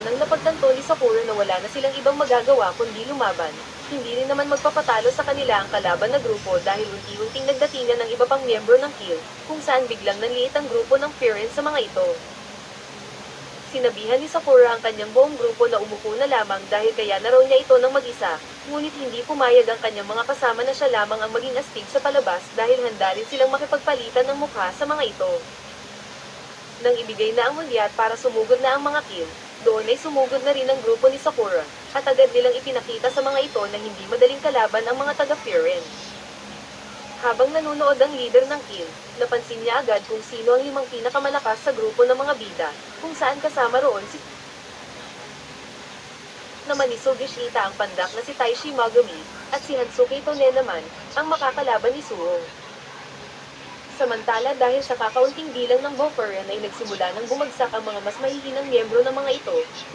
Nang napagtanto ni Sakura na wala na silang ibang magagawa kundi lumaban, hindi rin naman magpapatalo sa kanila ang kalaban na grupo dahil unti-unting nagdatingan ng iba pang miyembro ng Kill, kung saan biglang nanliit ang grupo ng Frieren sa mga ito. Sinabihan ni Sakura ang kanyang buong grupo na umupo na lamang dahil kaya na raw niya ito ng mag-isa, ngunit hindi pumayag ang kanyang mga kasama na siya lamang ang maging astig sa palabas dahil handa rin silang makipagpalitan ng mukha sa mga ito. Nang ibigay na ang mulyat para sumugod na ang mga Kill, doon ay sumugod na rin ang grupo ni Sakura, at agad nilang ipinakita sa mga ito na hindi madaling kalaban ang mga taga-Frieren. Habang nanonood ang leader ng Kill, napansin niya agad kung sino ang 5 pinakamalakas sa grupo ng mga bida, kung saan kasama roon si naman ni Sugishita ang pandak na si Taishi Magami, at si Hansuke Tone naman, ang makakalaban ni Suho. Samantala dahil sa kakaunting bilang ng Bofurian ay nagsimula ng bumagsak ang mga mas mahihinang miyembro ng mga ito,